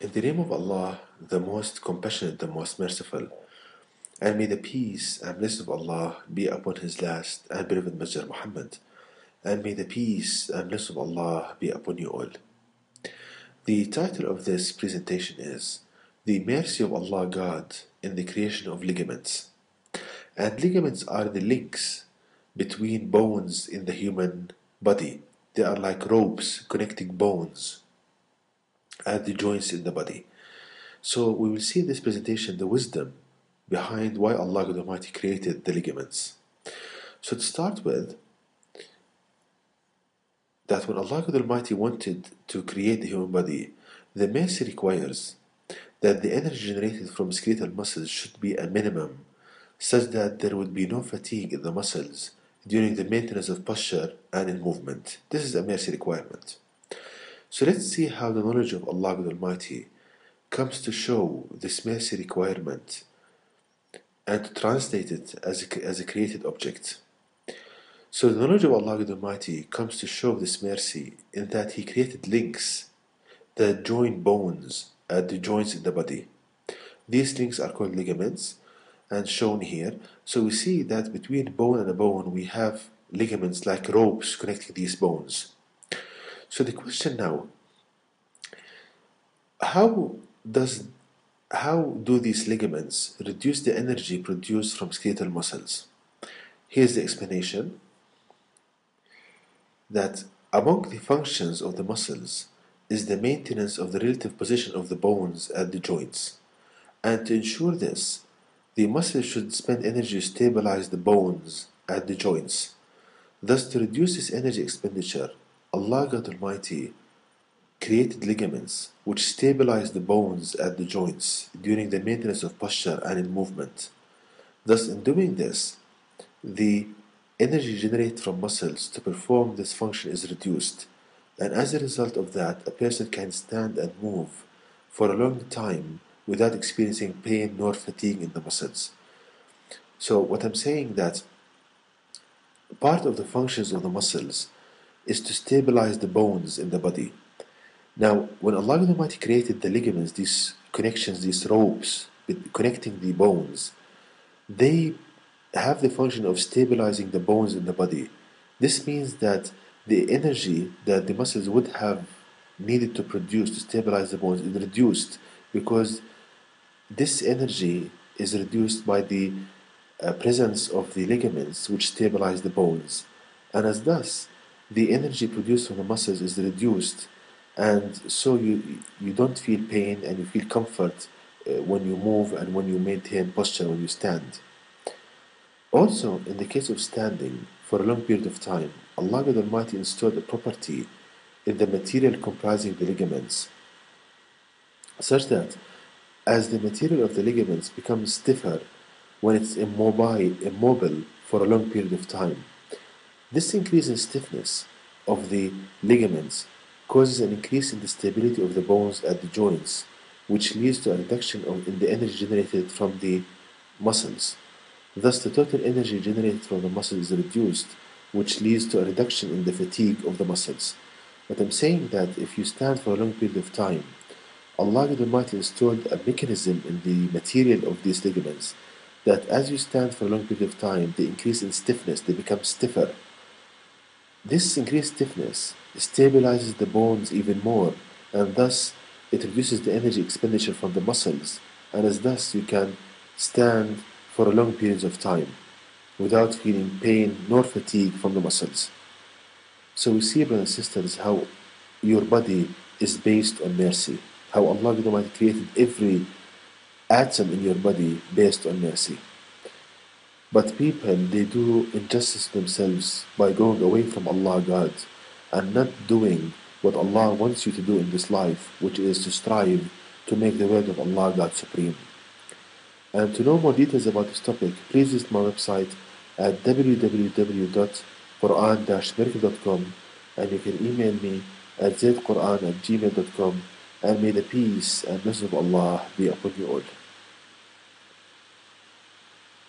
In the name of Allah, the most compassionate, the most merciful, and may the peace and blessings of Allah be upon His last and beloved Messenger Muhammad, and may the peace and blessings of Allah be upon you all. The title of this presentation is The Mercy of Allah God in the Creation of Ligaments. And ligaments are the links between bones in the human body. They are like ropes connecting bones at the joints in the body. So we will see in this presentation the wisdom behind why Allah God Almighty created the ligaments. So to start with, that when Allah God Almighty wanted to create the human body, the mercy requires that the energy generated from skeletal muscles should be a minimum, such that there would be no fatigue in the muscles during the maintenance of posture and in movement. This is a mercy requirement. So let's see how the knowledge of Allah God Almighty comes to show this mercy requirement and to translate it as a created object. So the knowledge of Allah God Almighty comes to show this mercy in that He created links that join bones at the joints in the body. These links are called ligaments and shown here. So we see that between bone and a bone we have ligaments like ropes connecting these bones. So the question now, how do these ligaments reduce the energy produced from skeletal muscles? Here's the explanation, that among the functions of the muscles is the maintenance of the relative position of the bones at the joints. And to ensure this, the muscles should spend energy to stabilize the bones at the joints. Thus, to reduce this energy expenditure, Allah God Almighty created ligaments which stabilize the bones at the joints during the maintenance of posture and in movement. Thus, in doing this, the energy generated from muscles to perform this function is reduced, and as a result of that, a person can stand and move for a long time without experiencing pain nor fatigue in the muscles. So what I'm saying that part of the functions of the muscles is to stabilize the bones in the body. Now, when Allah Almighty created the ligaments, these connections, these ropes connecting the bones, they have the function of stabilizing the bones in the body. This means that the energy that the muscles would have needed to produce to stabilize the bones is reduced, because this energy is reduced by the presence of the ligaments which stabilize the bones, and as thus the energy produced from the muscles is reduced, and so you don't feel pain and you feel comfort when you move and when you maintain posture when you stand. Also, in the case of standing for a long period of time, Allah God Almighty installed a property in the material comprising the ligaments, such that as the material of the ligaments becomes stiffer when it's immobile for a long period of time, this increase in stiffness of the ligaments causes an increase in the stability of the bones at the joints, which leads to a reduction in the energy generated from the muscles. Thus, the total energy generated from the muscles is reduced, which leads to a reduction in the fatigue of the muscles. But I'm saying that if you stand for a long period of time, Allah Almighty installed a mechanism in the material of these ligaments that as you stand for a long period of time, they increase in stiffness, they become stiffer. This increased stiffness stabilizes the bones even more, and thus it reduces the energy expenditure from the muscles, and as thus you can stand for long periods of time without feeling pain nor fatigue from the muscles. So we see, brothers and sisters, how your body is based on mercy, how Allah Almighty created every atom in your body based on mercy. But people, they do injustice to themselves by going away from Allah God and not doing what Allah wants you to do in this life, which is to strive to make the word of Allah God supreme. And to know more details about this topic, please visit my website at www.quran-miracle.com, and you can email me at zaidquran@gmail.com, and may the peace and blessings of Allah be upon you all.